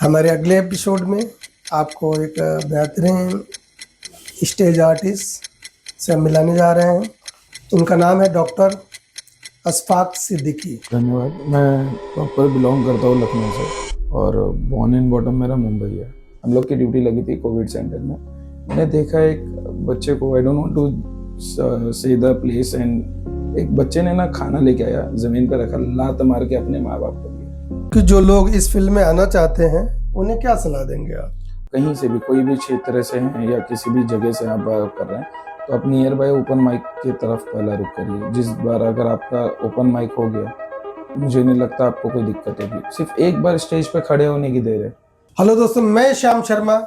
हमारे अगले एपिसोड में आपको एक बेहतरीन स्टेज आर्टिस्ट से मिलाने जा रहे हैं। उनका नाम है डॉक्टर अशफाक सिद्दीकी। धन्यवाद। मैं प्रॉपर बिलोंग करता हूँ लखनऊ से और बॉर्न इन बॉटम मेरा मुंबई है। हम लोग की ड्यूटी लगी थी कोविड सेंटर में। मैंने देखा एक बच्चे को, आई डोंट वांट टू से द प्लेस, एंड एक बच्चे ने ना खाना लेके आया, जमीन पर रखा, लात मार के अपने माँ बाप को दिया। कि जो लोग इस फील्ड में आना चाहते हैं उन्हें क्या सलाह देंगे आप? कहीं से भी, कोई भी क्षेत्र से हैं या किसी भी जगह से आप बात कर रहे हैं, तो आप नियर बाय ओपन माइक की तरफ पहला रुख करिए। जिस बार अगर आपका ओपन माइक हो गया, मुझे नहीं लगता आपको कोई दिक्कत होगी। सिर्फ एक बार स्टेज पे खड़े होने की देर है। हेलो दोस्तों, मैं श्याम शर्मा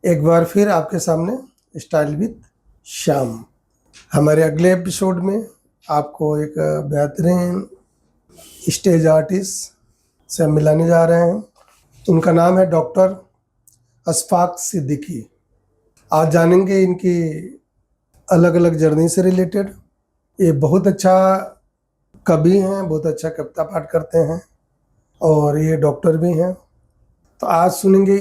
एक बार फिर आपके सामने स्टाइल विद श्याम। हमारे अगले एपिसोड में आपको एक बेहतरीन स्टेज आर्टिस्ट से मिलाने जा रहे हैं। उनका नाम है डॉक्टर अशफाक सिद्दीकी। आज जानेंगे इनकी अलग अलग जर्नी से रिलेटेड। ये बहुत अच्छा कवि हैं, बहुत अच्छा कविता पाठ करते हैं और ये डॉक्टर भी हैं। तो आज सुनेंगे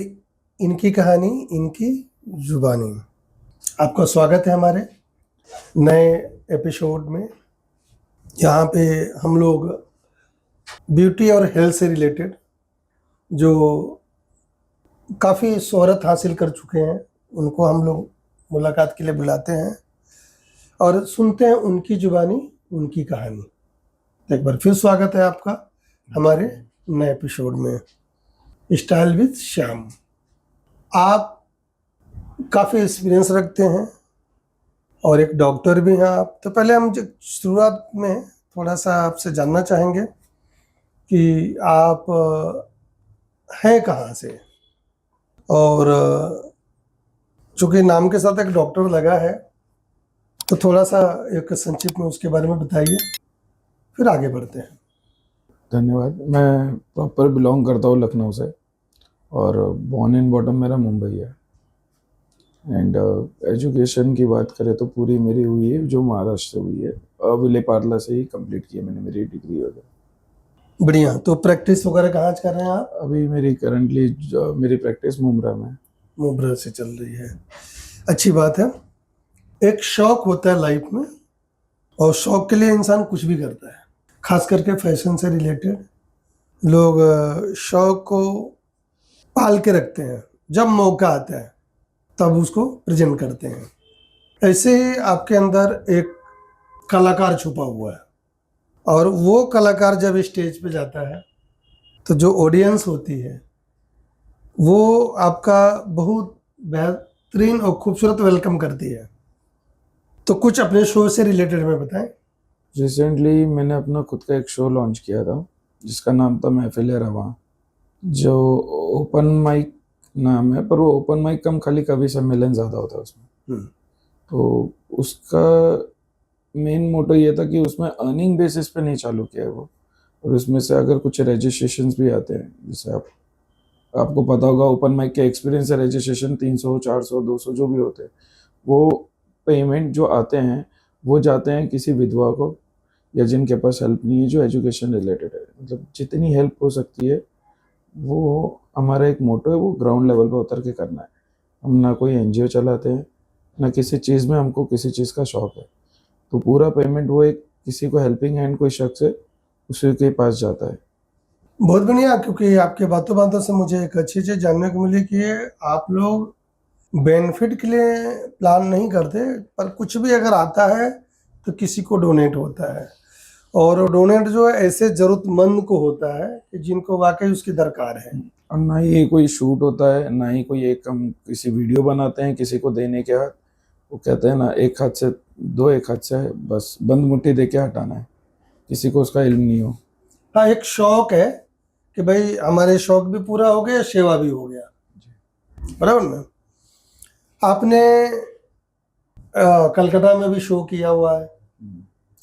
इनकी कहानी, इनकी जुबानी। आपका स्वागत है हमारे नए एपिसोड में। यहाँ पे हम लोग ब्यूटी और हेल्थ से रिलेटेड जो काफ़ी शोहरत हासिल कर चुके हैं उनको हम लोग मुलाकात के लिए बुलाते हैं और सुनते हैं उनकी जुबानी, उनकी कहानी। एक बार फिर स्वागत है आपका हमारे नए एपिसोड में स्टाइल विद श्याम। आप काफ़ी एक्सपीरियंस रखते हैं और एक डॉक्टर भी हैं आप। तो पहले हम शुरुआत में थोड़ा सा आपसे जानना चाहेंगे कि आप हैं कहाँ से, और चूँकि नाम के साथ एक डॉक्टर लगा है तो थोड़ा सा एक संक्षिप्त में उसके बारे में बताइए, फिर आगे बढ़ते हैं। धन्यवाद। मैं प्रॉपर बिलोंग करता हूँ लखनऊ से और बॉर्न इन बॉटम मेरा मुंबई है। एंड एजुकेशन की बात करें तो पूरी मेरी हुई है जो महाराष्ट्र से हुई है। विले पार्ला से ही कंप्लीट की है मैंने मेरी डिग्री वगैरह। बढ़िया। तो प्रैक्टिस वगैरह कहाँ कर रहे हैं आप? अभी मेरी करंटली मेरी प्रैक्टिस मुमरा में है। मुंबई से चल रही है, अच्छी बात है। एक शौक होता है लाइफ में और शौक के लिए इंसान कुछ भी करता है, खास करके फैशन से रिलेटेड लोग शौक को पाल के रखते हैं, जब मौका आता है तब उसको प्रेजेंट करते हैं। ऐसे ही आपके अंदर एक कलाकार छुपा हुआ है और वो कलाकार जब स्टेज पे जाता है तो जो ऑडियंस होती है वो आपका बहुत बेहतरीन और खूबसूरत वेलकम करती है। तो कुछ अपने शो से रिलेटेड में बताएं। रिसेंटली मैंने अपना खुद का एक शो लॉन्च किया था जिसका नाम था महफिल रवां, जो ओपन माइक नाम है, पर वो ओपन माइक कम, खाली कवि सम्मेलन ज़्यादा होता है उसमें। तो उसका मेन मोटो ये था कि उसमें अर्निंग बेसिस पे नहीं चालू किया है वो, और उसमें से अगर कुछ रजिस्ट्रेशंस भी आते हैं, जैसे आपको पता होगा ओपन माइक के एक्सपीरियंस है, रजिस्ट्रेशन 300 400 200 जो भी होते हैं, वो पेमेंट जो आते हैं वो जाते हैं किसी विधवा को या जिनके पास हेल्प नहीं है, जो एजुकेशन रिलेटेड है। मतलब जितनी हेल्प हो सकती है वो हमारा एक मोटो है, वो ग्राउंड लेवल पर उतर के करना है। हम ना कोई एनजीओ चलाते हैं, ना किसी चीज़ में हमको किसी चीज़ का शौक है। तो पूरा पेमेंट वो एक किसी को हेल्पिंग हैंड कोई शख्स है उसी के पास जाता है। बहुत बढ़िया, क्योंकि आपके बातों बातों से मुझे एक अच्छी चीज़ जानने को मिली कि आप लोग बेनिफिट के लिए प्लान नहीं करते, पर कुछ भी अगर आता है तो किसी को डोनेट होता है, और डोनेट जो है ऐसे ज़रूरतमंद को होता है कि जिनको वाकई उसकी दरकार है। और ना ही ये कोई शूट होता है, ना ही कोई एक हम किसी वीडियो बनाते हैं किसी को देने के हाथ, वो कहते हैं ना, एक हाथ से दो, एक हाथ से बस बंद मुट्ठी दे के हटाना है, किसी को उसका इल्म नहीं हो। हाँ, एक शौक है कि भाई हमारे शौक भी पूरा हो गया, सेवा भी हो गया, बराबर ना। आपने कलकत्ता में भी शो किया हुआ है,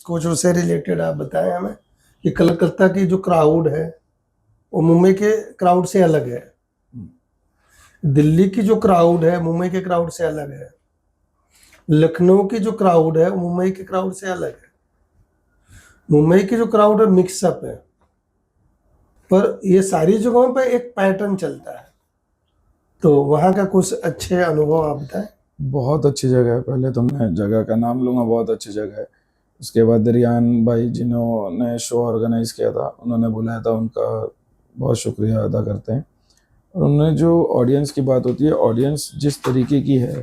कुछ उससे रिलेटेड आप बताएं हमें कि कलकत्ता की जो क्राउड है वो मुंबई के क्राउड से अलग है, दिल्ली की जो क्राउड है मुंबई के क्राउड से अलग है, लखनऊ की जो क्राउड है मुंबई के क्राउड से अलग है, मुंबई की जो क्राउड है मिक्सअप है, पर ये सारी जगहों पे एक पैटर्न चलता है। तो वहाँ का कुछ अच्छे अनुभव आप बताएं। बहुत अच्छी जगह है। पहले तो मैं जगह का नाम लूँगा, बहुत अच्छी जगह है। उसके बाद रियान भाई जिन्होंने शो ऑर्गेनाइज किया था, उन्होंने बुलाया था, उनका बहुत शुक्रिया अदा करते हैं। और उन्होंने जो ऑडियंस की बात होती है, ऑडियंस जिस तरीके की है,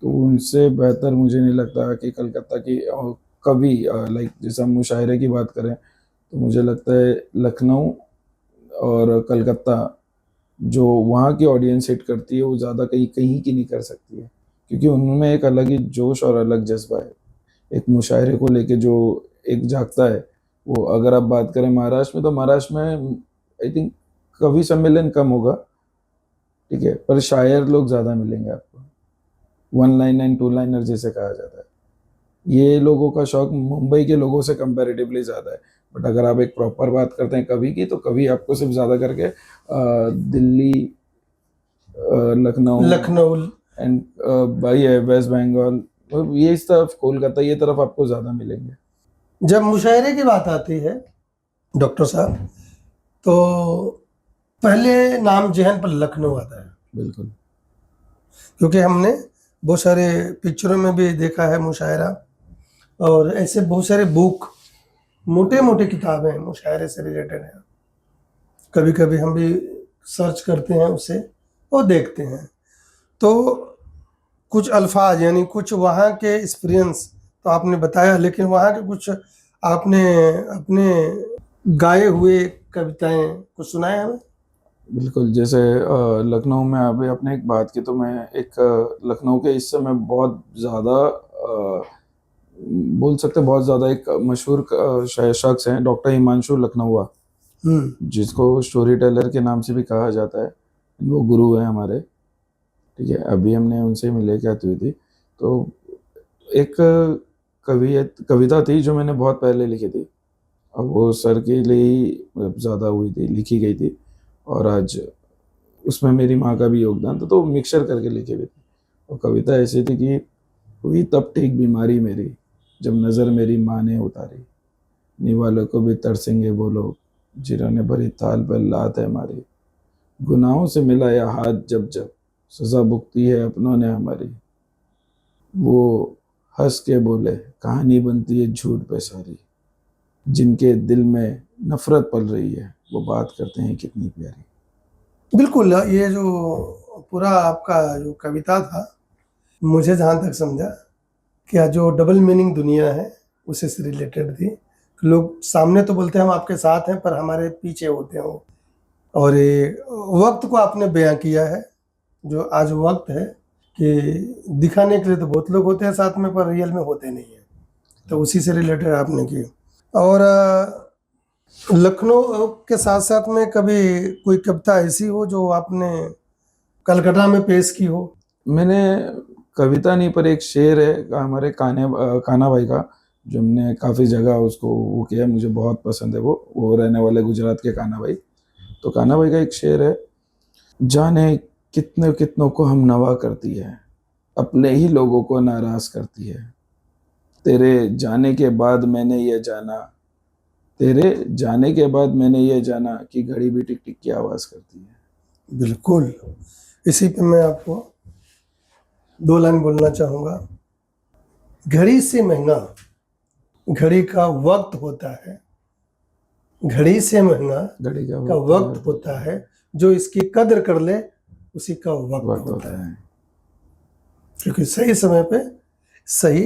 तो उनसे बेहतर मुझे नहीं लगता कि कलकत्ता की कवि, लाइक जैसे हम मुशायरे की बात करें, तो मुझे लगता है लखनऊ और कलकत्ता जो वहाँ की ऑडियंस हिट करती है, वो ज़्यादा कहीं कहीं की नहीं कर सकती है, क्योंकि उनमें एक अलग ही जोश और अलग जज्बा है। एक मुशायरे को लेके जो एक जागता है, वो अगर आप बात करें महाराष्ट्र में, तो महाराष्ट्र में आई थिंक कवि सम्मेलन कम होगा, ठीक है, पर शायर लोग ज़्यादा मिलेंगे आपको। One liner and two liner जैसे कहा जाता है, ये लोगों का शौक मुंबई के लोगों से कंपैरेटिवली ज़्यादा है। बट अगर आप एक प्रॉपर बात करते हैं कवि की, तो कवि आपको सिर्फ ज़्यादा करके दिल्ली, लखनऊ लखनऊ एंड भाई है वेस्ट बंगाल, ये इस तरफ कोलकाता, ये तरफ आपको ज़्यादा मिलेंगे। जब मुशायरे की बात आती है डॉक्टर साहब, तो पहले नाम जहन पर लखनऊ आता है, बिल्कुल। क्योंकि हमने बहुत सारे पिक्चरों में भी देखा है मुशायरा, और ऐसे बहुत सारे बुक, मोटे मोटे किताबें मुशायरे से रिलेटेड हैं। कभी कभी हम भी सर्च करते हैं उसे और देखते हैं, तो कुछ अल्फाज यानी कुछ वहाँ के एक्सपीरियंस तो आपने बताया, लेकिन वहाँ के कुछ आपने अपने गाए हुए कविताएं कुछ सुनाए हमें। बिल्कुल, जैसे लखनऊ में अभी आपने एक बात की, तो मैं एक लखनऊ के इस समय बहुत ज़्यादा बोल सकते, बहुत ज़्यादा एक मशहूर शख्स हैं, डॉक्टर हिमांशु लखनऊआ, जिसको स्टोरी टेलर के नाम से भी कहा जाता है। वो गुरु है हमारे, ठीक है। अभी हमने उनसे मुलाकात हुई थी, तो एक कविता थी जो मैंने बहुत पहले लिखी थी, अब वो सर के लिए ही ज़्यादा हुई थी, लिखी गई थी, और आज उसमें मेरी माँ का भी योगदान था, तो मिक्सचर करके लिखी हुई थी। और कविता ऐसी थी कि हुई तब ठीक बीमारी मेरी, जब नज़र मेरी माँ ने उतारी, निवालों को भी तरसेंगे वो लोग, जिन्होंने भरी थाल पर लात है मारी, गुनाहों से मिलाया हाथ जब जब, सज़ा भुगती है अपनों ने हमारी, वो हंस के बोले कहानी बनती है झूठ पे सारी, जिनके दिल में नफरत पल रही है, वो बात करते हैं कितनी प्यारी। बिल्कुल, ये जो पूरा आपका जो कविता था, मुझे जहाँ तक समझा कि जो डबल मीनिंग दुनिया है उसी से रिलेटेड थी। लोग सामने तो बोलते हैं हम आपके साथ हैं, पर हमारे पीछे होते हैं वो। और ये वक्त को आपने बयां किया है, जो आज वक्त है कि दिखाने के लिए तो बहुत लोग होते हैं साथ में, पर रियल में होते नहीं हैं, तो उसी से रिलेटेड आपने की। और लखनऊ के साथ साथ में कभी कोई कविता ऐसी हो जो आपने कलकत्ता में पेश की हो? मैंने कविता नहीं, पर एक शेर है हमारे कान्हा भाई का, जो हमने काफ़ी जगह उसको वो किया, मुझे बहुत पसंद है। वो रहने वाले गुजरात के कान्हा भाई। तो कान्हा भाई का एक शेर है, जाने कितने कितनों को हम नवा करती है, अपने ही लोगों को नाराज करती है, तेरे जाने के बाद मैंने ये जाना, तेरे जाने के बाद मैंने ये जाना कि घड़ी भी टिक टिक की आवाज़ करती है। बिल्कुल, इसी पे मैं आपको 2 लाइन बोलना चाहूँगा। घड़ी से महंगा घड़ी का वक्त होता है, घड़ी से महंगा घड़ी का वक्त होता है, जो इसकी कदर कर ले उसी का वक्त होता है। क्योंकि सही समय पे सही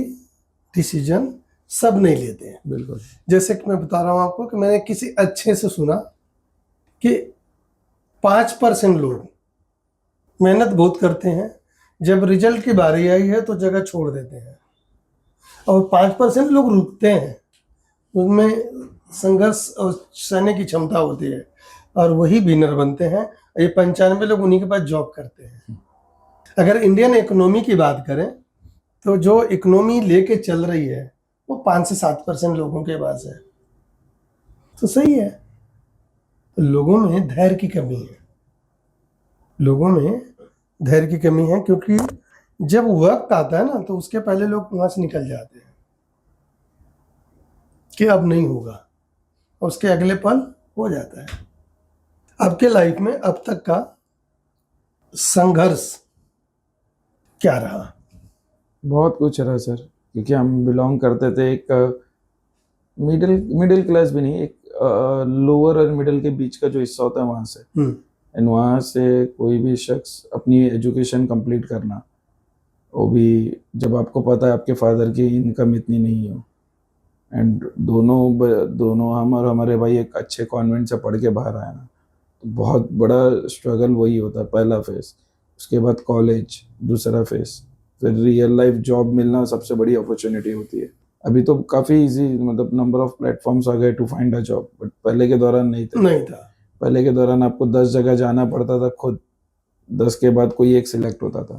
डिसीजन सब नहीं लेते हैं। बिल्कुल। जैसे कि मैं बता रहा हूँ आपको कि मैंने किसी अच्छे से सुना कि 5% लोग मेहनत बहुत करते हैं, जब रिजल्ट की बारी आई है तो जगह छोड़ देते हैं, और 5% लोग रुकते हैं, उनमें संघर्ष और सहने की क्षमता होती है, और वही विनर बनते हैं। ये 95 लोग उन्हीं के पास जॉब करते हैं। अगर इंडियन इकोनॉमी की बात करें, तो जो इकोनॉमी लेके चल रही है वो 5 से 7% लोगों के पास है, तो सही है। तो लोगों में धैर्य की कमी है, लोगों में धैर्य की कमी है, क्योंकि जब वक्त आता है ना, तो उसके पहले लोग वहां से निकल जाते हैं कि अब नहीं होगा, और उसके अगले पल हो जाता है। आपके लाइफ में अब तक का संघर्ष क्या रहा? बहुत कुछ रहा सर, क्योंकि हम बिलोंग करते थे एक मिडिल मिडिल क्लास भी नहीं, एक लोअर और मिडिल के बीच का जो हिस्सा होता है वहाँ से। एंड वहाँ से कोई भी शख्स अपनी एजुकेशन कंप्लीट करना, वो भी जब आपको पता है आपके फादर की इनकम इतनी नहीं हो, एंड दोनों हम और हमारे भाई एक अच्छे कॉन्वेंट से पढ़ के बाहर आए ना, तो बहुत बड़ा स्ट्रगल वही होता है, पहला फेस। उसके बाद कॉलेज, दूसरा फेस, फिर रियल लाइफ जॉब मिलना सबसे बड़ी अपॉर्चुनिटी होती है। अभी तो काफ़ी इजी, मतलब नंबर ऑफ प्लेटफॉर्म्स आ गए to find a job, but पहले के दौरान नहीं थे। नहीं था। पहले के दौरान आपको 10 जगह जाना पड़ता था खुद, 10 के बाद कोई एक सिलेक्ट होता था।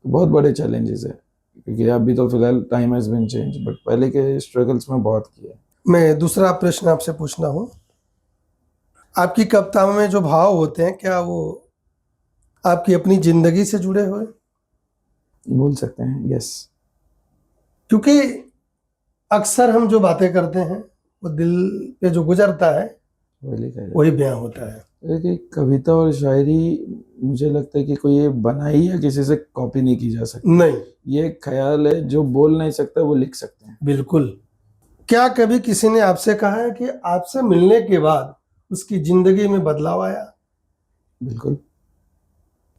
तो बहुत बड़े चैलेंजेस है, क्योंकि अभी तो फिलहाल time has been change, but पहले के स्ट्रगल्स में बहुत किया है। मैं दूसरा प्रश्न आपसे पूछना हूँ, आपकी कविताओं में जो भाव होते हैं क्या वो आपकी अपनी जिंदगी से जुड़े हुए? बोल सकते हैं, यस। क्योंकि अक्सर हम जो बातें करते हैं वो दिल पे जो गुजरता है वही लिखा है। वही बयां होता है। एक कविता और शायरी, मुझे लगता है कि कोई ये बनाई या किसी से कॉपी नहीं की जा सकती। नहीं, ये एक ख्याल है, जो बोल नहीं सकता वो लिख सकते हैं। बिल्कुल। क्या कभी किसी ने आपसे कहा है कि आपसे मिलने के बाद उसकी जिंदगी में बदलाव आया? बिल्कुल।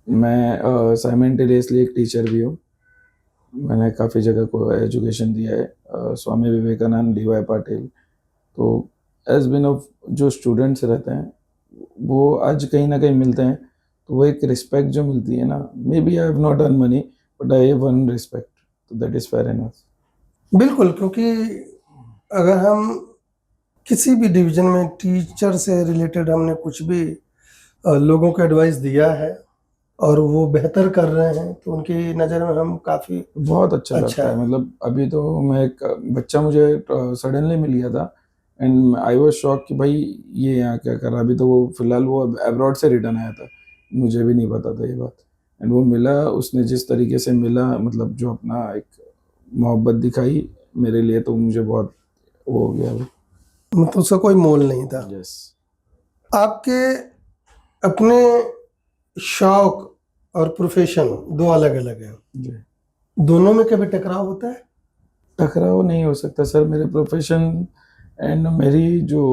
मैं साइमल्टेनियसली एक टीचर भी हूँ। मैंने काफ़ी जगह को एजुकेशन दिया है, स्वामी विवेकानंद, डी.वाई. पाटिल। तो एज बिन ऑफ जो स्टूडेंट्स रहते हैं, वो आज कहीं ना कहीं मिलते हैं, तो वो एक रिस्पेक्ट जो मिलती है ना, may be I have not earn money, but I have earn respect, तो दैट इज़ फेयर इनफ। बिल्कुल, क्योंकि अगर हम किसी भी डिवीजन में टीचर से रिलेटेड हमने कुछ भी लोगों को एडवाइस दिया है और वो बेहतर कर रहे हैं तो उनकी नज़र में हम काफ़ी बहुत अच्छा लगता है। मतलब अभी तो मैं एक बच्चा मुझे सडनली मिल गया था, एंड आई वाज शॉक कि भाई ये यहाँ क्या कर रहा है। अभी तो वो फिलहाल वो अब्रॉड से रिटर्न आया था, मुझे भी नहीं पता था ये बात। एंड वो मिला, उसने जिस तरीके से मिला, मतलब जो अपना एक मोहब्बत दिखाई मेरे लिए, तो मुझे बहुत वो हो गया वो। मतलब उसका कोई मोल नहीं था। यस। आपके अपने शौक और प्रोफेशन दो अलग अलग हैं, जी। दोनों में कभी टकराव होता है? टकराव नहीं हो सकता सर। मेरे प्रोफेशन एंड मेरी जो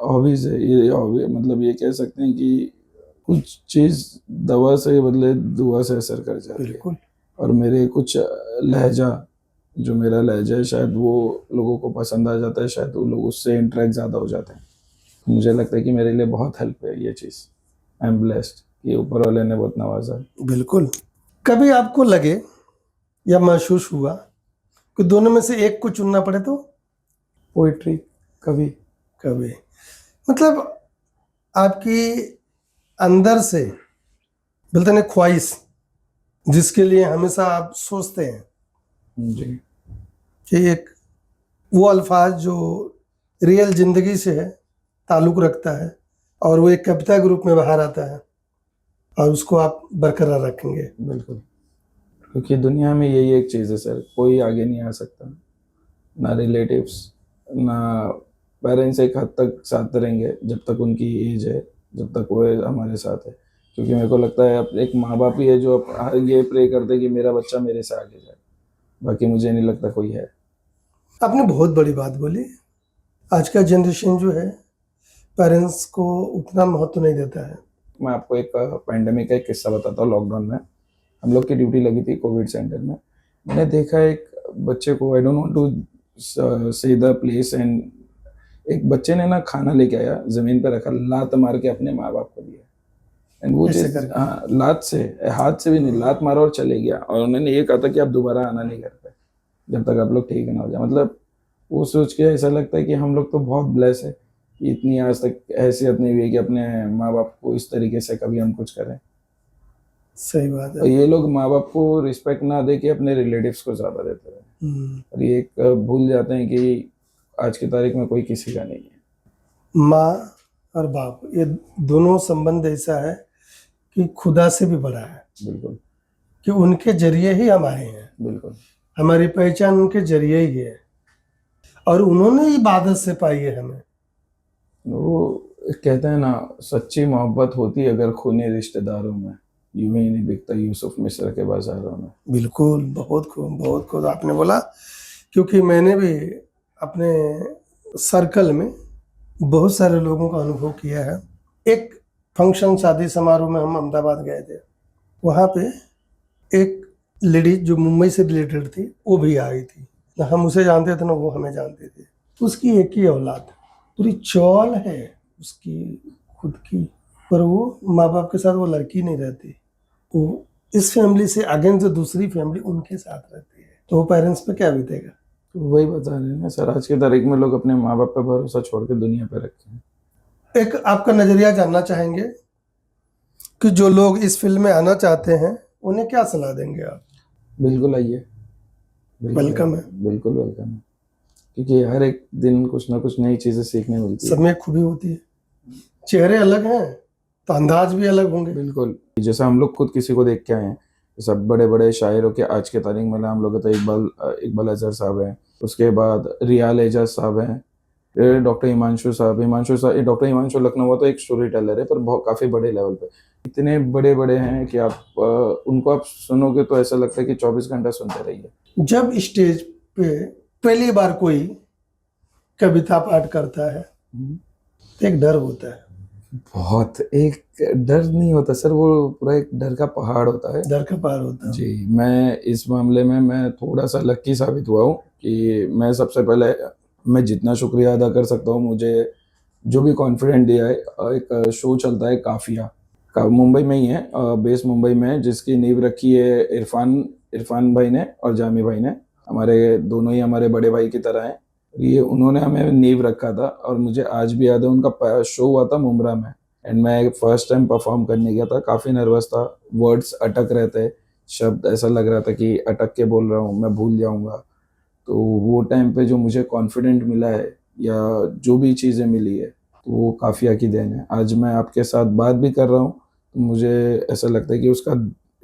हॉबीज़ है, ये हॉबी मतलब ये कह सकते हैं कि कुछ चीज़ दवा से बदले दुआ से असर कर जाती है। बिल्कुल। और मेरे कुछ लहजा, जो मेरा लहजा है, शायद वो लोगों को पसंद आ जाता है, शायद वो लोग उससे इंटरेक्ट ज़्यादा हो जाते हैं। मुझे लगता है कि मेरे लिए बहुत हेल्प है ये चीज़। आई एम ब्लेस्ड कि ऊपर वाले ने बहुत नवाजा है। बिल्कुल। कभी आपको लगे या महसूस हुआ कि दोनों में से एक को चुनना पड़े तो? पोइट्री कभी कभी मतलब आपकी अंदर से बोलते हैं ख्वाहिश, जिसके लिए हमेशा आप सोचते हैं जी। कि एक वो अल्फाज जो रियल जिंदगी से है ताल्लुक रखता है और वो एक कविता के रूप में बाहर आता है और उसको आप बरकरार रखेंगे। बिल्कुल, क्योंकि दुनिया में यही एक चीज़ है सर, कोई आगे नहीं आ सकता, ना रिलेटिव्स, ना पेरेंट्स एक हद तक साथ रहेंगे जब तक उनकी एज है, जब तक वो हमारे साथ है। क्योंकि मेरे को लगता है अब एक माँ बाप ही है जो ये प्रे करते कि मेरा बच्चा मेरे से आगे जाए, बाकी मुझे नहीं लगता कोई है। आपने बहुत बड़ी बात बोली। आज का जनरेशन जो है पेरेंट्स को उतना महत्व नहीं देता है। मैं आपको एक पैंडेमिक का एक किस्सा बताता हूँ। लॉकडाउन में हम लोग की ड्यूटी लगी थी कोविड सेंटर में। मैंने देखा एक बच्चे को, आई डोंट वांट टू से द प्लेस, एंड एक बच्चे ने ना खाना लेके आया, ज़मीन पे रखा, लात मार के अपने माँ बाप को दिया। एंड वो ऐसे चीज़, करके? हाँ, लात से, हाथ से भी नहीं, लात मारा और चले गया। और उन्होंने ये कहा था कि आप दोबारा आना नहीं घर पे जब तक आप लोग ठीक ना हो जाए। मतलब वो सोच के ऐसा लगता है कि हम लोग तो बहुत ब्लेस है कि इतनी आज तक हैसियत नहीं हुई है कि अपने माँ बाप को इस तरीके से कभी हम कुछ करें। सही बात और है। ये लोग माँ बाप को रिस्पेक्ट ना दे के अपने रिलेटिव्स को ज़्यादा देते हैं, और ये एक भूल जाते हैं कि आज की तारीख में कोई किसी का नहीं है। माँ और बाप ये दोनों संबंध ऐसा है कि खुदा से भी बड़ा है, बिल्कुल कि उनके जरिए ही हम आए हैं, बिल्कुल। हमारी पहचान उनके जरिए ही है और उन्होंने इबादत से पाई है हमें। वो कहते हैं ना, सच्ची मोहब्बत होती अगर खूनी रिश्तेदारों में, यूं ही नहीं बिकता यूसुफ मिस्र के बाजारों में। बिल्कुल, बहुत खूब आपने बोला, क्योंकि मैंने भी अपने सर्कल में बहुत सारे लोगों का अनुभव किया है। एक फंक्शन शादी समारोह में हम अहमदाबाद गए थे, वहाँ पे एक लेडी जो मुंबई से रिलेटेड थी वो भी आई थी, ना हम उसे जानते थे ना वो हमें जानते थे। उसकी एक ही औलाद, पूरी चौल है उसकी खुद की, पर वो माँ बाप के साथ वो लड़की नहीं रहती, वो इस फैमिली से अगेंस्ट जो दूसरी फैमिली उनके साथ रहती है, तो वो पेरेंट्स पे क्या बीतेगा। तो वही बता रहे हैं ना सर, आज की तारीख में लोग अपने माँ बाप पे भरोसा छोड़ के दुनिया पे रखे हैं। एक आपका नजरिया जानना चाहेंगे कि जो लोग इस फील्ड में आना चाहते हैं उन्हें क्या सलाह देंगे आप। बिल्कुल आइए, बिल्कुल वेलकम आइए, है। बिल्कुल वेलकम है, क्योंकि हर एक दिन कुछ ना कुछ नई चीजें सीखने मिलती है। सब में एक खूबी होती है, चेहरे अलग हैं तो अंदाज भी अलग होंगे। बिल्कुल, जैसे हम लोग खुद किसी को देख के आए हैं, सब बड़े बड़े शायरों के आज के तारीख में हम लोग तो इकबाल अजहर साहब हैं, उसके बाद रियाल एजाज साहब हैं, डॉक्टर हिमांशु साहब, डॉक्टर हिमांशु लखनऊ तो एक स्टोरी टेलर है, पर बहुत काफ़ी बड़े लेवल पे, इतने बड़े बड़े हैं कि आप उनको आप सुनोगे तो ऐसा लगता है कि 24 घंटा सुनते रहिए। जब स्टेज पे पहली बार कोई कविता पाठ करता है तो एक डर होता है। बहुत, एक डर नहीं होता सर, वो पूरा एक डर का पहाड़ होता है। डर का पार होता है जी, मैं इस मामले में मैं थोड़ा सा लक्की साबित हुआ हूँ कि मैं सबसे पहले मैं जितना शुक्रिया अदा कर सकता हूँ, मुझे जो भी कॉन्फिडेंट दिया है। एक शो चलता है काफिया का, मुंबई में ही है, बेस मुंबई में है, जिसकी नींव रखी है इरफान भाई ने और जामी भाई ने, हमारे दोनों ही हमारे बड़े भाई की तरह हैं। ये उन्होंने हमें नींव रखा था, और मुझे आज भी याद है उनका शो हुआ था मुंब्रा में, एंड मैं फर्स्ट टाइम परफॉर्म करने गया था, काफ़ी नर्वस था, वर्ड्स अटक रहे थे, शब्द ऐसा लग रहा था कि अटक के बोल रहा हूँ, मैं भूल जाऊँगा। तो वो टाइम पे जो मुझे कॉन्फिडेंट मिला है या जो भी चीज़ें मिली है, तो वो काफिया की देन है। आज मैं आपके साथ बात भी कर रहा हूँ तो मुझे ऐसा लगता है कि उसका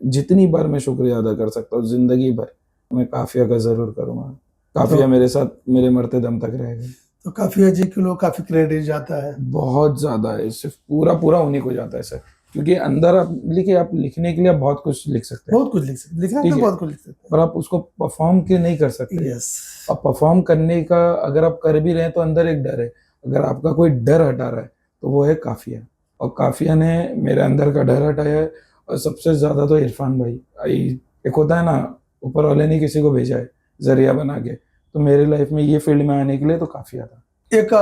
जितनी बार मैं शुक्रिया अदा कर सकता हूँ जिंदगी भर, मैं काफिया का जरूर करूँगा। काफिया मेरे साथ मेरे मरते दम तक रहेगा। तो काफिया जी के लोग काफी क्रेडिट जाता है। बहुत ज्यादा है, सिर्फ पूरा उन्हीं को जाता है सर, क्योंकि अंदर आप लिखने के लिए आप बहुत कुछ लिख सकते हैं, बहुत कुछ लिख सकते, लिखना ठीक तो है, बहुत कुछ लिख सकते पर आप उसको परफॉर्म के नहीं कर सकते। यस। अब परफॉर्म करने का अगर आप कर भी रहे हैं तो अंदर एक डर है, अगर आपका कोई डर हटा रहा है तो वो है काफिया, और काफिया ने मेरे अंदर का डर हटाया है। और सबसे ज्यादा तो इरफान भाई, एक होता है ना, ऊपर वाले ने किसी को भेजा है जरिया बना के, तो मेरे लाइफ में ये फील्ड में आने के लिए तो काफिया था। एक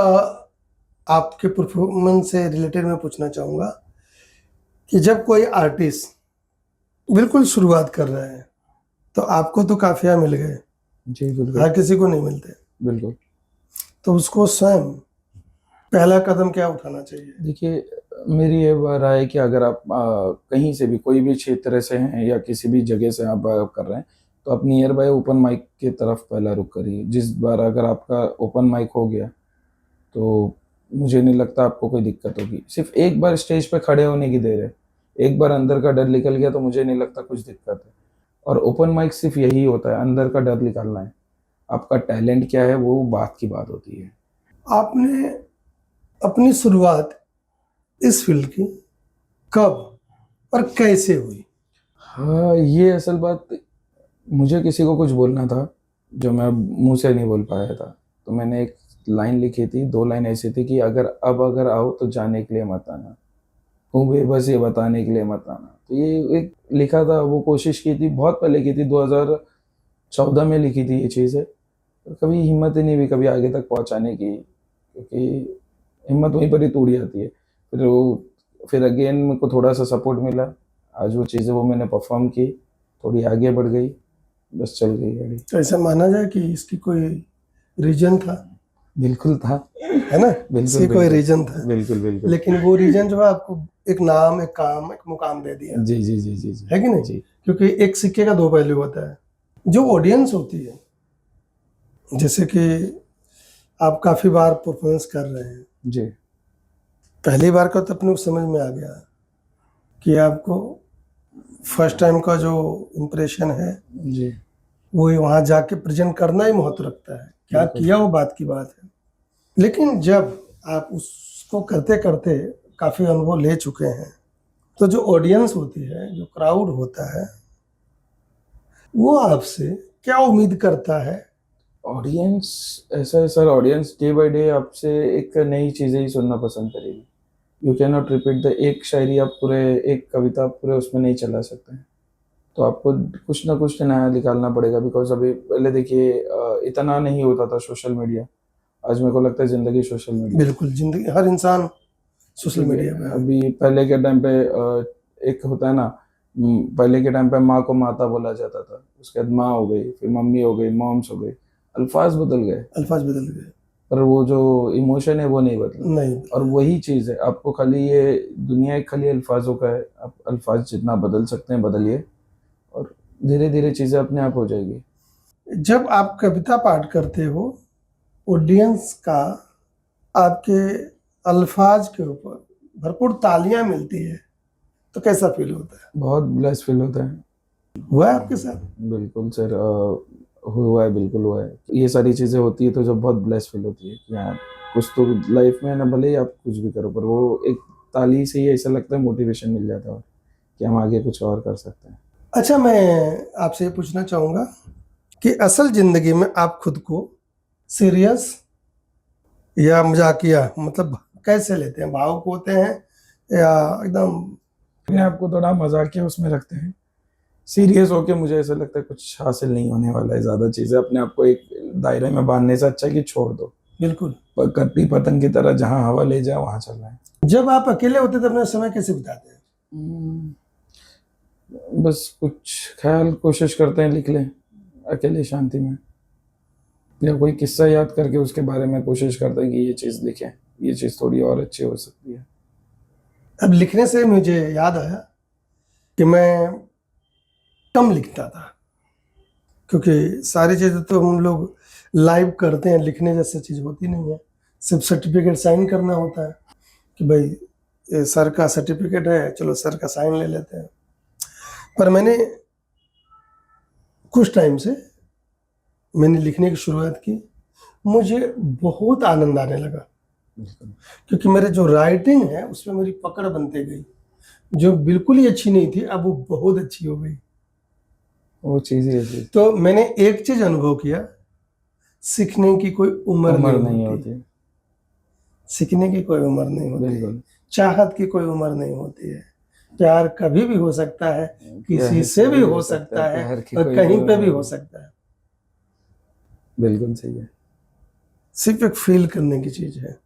आपके परफॉर्मेंस से रिलेटेड मैं पूछना चाहूँगा कि जब कोई आर्टिस्ट बिल्कुल शुरुआत कर रहा है तो आपको तो काफिया मिल गए, जी बिल्कुल, हर किसी को नहीं मिलते, बिल्कुल। तो उसको स्वयं पहला कदम क्या उठाना चाहिए। देखिए, मेरी ये राय है कि अगर आप कहीं से भी कोई भी क्षेत्र से हैं या किसी भी जगह से आप कर रहे हैं, तो आप नियर बाय ओपन माइक की तरफ पहला रुख करिए। जिस बार अगर आपका ओपन माइक हो गया तो मुझे नहीं लगता आपको कोई दिक्कत होगी। सिर्फ एक बार स्टेज पे खड़े होने की देर है, एक बार अंदर का डर निकल गया तो मुझे नहीं लगता कुछ दिक्कत है। और ओपन माइक सिर्फ यही होता है, अंदर का डर निकालना है। आपका टैलेंट क्या है वो बात की बात होती है। आपने अपनी शुरुआत इस फील्ड की कब और कैसे हुई। हाँ, ये असल बात, मुझे किसी को कुछ बोलना था जो मैं मुंह से नहीं बोल पाया था, तो मैंने एक लाइन लिखी थी, 2 लाइन ऐसी थी कि अगर आओ तो जाने के लिए मत आना, हूँ बेबस ये बताने के लिए मत आना। तो ये एक लिखा था, वो कोशिश की थी, बहुत पहले की थी, 2014 में लिखी थी ये चीज़ है। तो कभी हिम्मत ही नहीं हुई कभी आगे तक पहुंचाने की, क्योंकि हिम्मत वहीं पर ही टूट जाती है। फिर अगेन मेरे को थोड़ा सा सपोर्ट मिला, आज वो चीज़ें वो मैंने परफॉर्म की, थोड़ी आगे बढ़ गई, बस चल गई गाड़ी। तो ऐसा माना जाए कि इसकी कोई रीजन था। बिल्कुल था, है ना, बिल्कुल इसकी कोई रीजन था, बिल्कुल बिल्कुल। लेकिन वो रीजन जो है आपको एक नाम, एक काम, एक मुकाम दे दिया। जी जी जी जी जी, है कि नहीं जी। क्योंकि एक सिक्के का 2 पहलू होता है। जो ऑडियंस होती है, जैसे कि आप काफी बार परफॉर्मेंस कर रहे हैं, जी पहली बार का तो अपने को समझ में आ गया कि आपको फर्स्ट टाइम का जो इम्प्रेशन है जी, वो वहां जाके प्रेजेंट करना ही महत्व रखता है, क्या बिल्कुल। किया वो बात की बात है। लेकिन जब आप उस इसको करते करते काफ़ी अनुभव ले चुके हैं, तो जो ऑडियंस होती है, जो क्राउड होता है, वो आपसे क्या उम्मीद करता है? ऑडियंस ऐसा है sir, audience day by day आपसे एक नई चीज़ें ही सुनना पसंद करेगी। You can not repeat the एक शायरी आप पूरे, एक कविता आप पूरे उसमें नहीं चला सकते हैं। तो आपको कुछ ना कुछ नया निकालना पड़ेगा, बिकॉज अभी पहले देखिए इतना नहीं होता था सोशल मीडिया। आज मेरे को लगता है ज़िंदगी सोशल मीडिया। बिल्कुल, ज़िंदगी हर इंसान सोशल मीडिया पे है। अभी पहले के टाइम पे एक होता है ना, पहले के टाइम पे माँ को माता बोला जाता था, उसके बाद माँ हो गई, फिर मम्मी हो गई, मॉम्स हो गई, अल्फाज बदल गए, अल्फाज बदल गए। पर वो जो इमोशन है वो नहीं बदला। नहीं, और वही चीज़ है, आपको खाली ये दुनिया एक खाली अल्फाजों का है, आप अल्फाज जितना बदल सकते हैं बदलिए, और धीरे धीरे चीज़ें अपने आप हो जाएगी। जब आप कविता पाठ करते हो, ऑडियंस का आपके अल्फाज के ऊपर भरपूर तालियां मिलती है, तो कैसा फील होता है? बहुत ब्लेस फील होता है। हुआ है आपके साथ? बिल्कुल सर, हुआ है, बिल्कुल हुआ है। ये सारी चीज़ें होती है तो जब बहुत ब्लेस फील होती है कि हाँ, कुछ तो लाइफ में ना, भले ही आप कुछ भी करो, पर वो एक ताली से ही ऐसा लगता है मोटिवेशन मिल जाता है कि हम आगे कुछ और कर सकते हैं। अच्छा, मैं आपसे ये पूछना चाहूँगा कि असल ज़िंदगी में आप खुद को सीरियस या मजाकिया, मतलब कैसे लेते हैं? भावुक होते हैं या एकदम? अपने आप को थोड़ा मजाकिया उसमें रखते हैं। सीरियस होके मुझे ऐसा लगता है कुछ हासिल नहीं होने वाला है, ज़्यादा चीज़ें अपने आप को एक दायरे में बांधने से अच्छा है कि छोड़ दो। बिल्कुल। कटी पतंग की तरह जहाँ हवा ले जाए वहाँ चलना है। जब आप अकेले होते तो अपना समय कैसे बिताते हैं? बस कुछ ख्याल कोशिश करते हैं लिख लें अकेले शांति में, या कोई किस्सा याद करके उसके बारे में कोशिश करते हैं कि ये चीज़ लिखें, ये चीज़ थोड़ी और अच्छी हो सकती है। अब लिखने से मुझे याद आया कि मैं कम लिखता था, क्योंकि सारी चीज़ें तो हम लोग लाइव करते हैं, लिखने जैसी चीज़ होती नहीं है। सिर्फ सर्टिफिकेट साइन करना होता है कि भाई ये सर का सर्टिफिकेट है, चलो सर का साइन ले लेते हैं। पर मैंने कुछ टाइम से मैंने लिखने की शुरुआत की, मुझे बहुत आनंद आने लगा, क्योंकि मेरे जो राइटिंग है उसमें मेरी पकड़ बनते गई। जो बिल्कुल ही अच्छी नहीं थी, अब वो बहुत अच्छी हो गई। वो चीज़ ही ऐसी तो मैंने एक चीज अनुभव किया, सीखने की कोई उम्र उम्र नहीं नहीं होती। होती। सीखने की कोई उम्र नहीं होती, बिल्कुल। चाहत की कोई उम्र नहीं होती है। प्यार कभी भी हो सकता है, किसी से भी हो सकता है, प्यार की और कोई कहीं उम्र पे भी नहीं हो होती। सकता है। बिल्कुल सही है। सिर्फ एक फील करने की चीज है।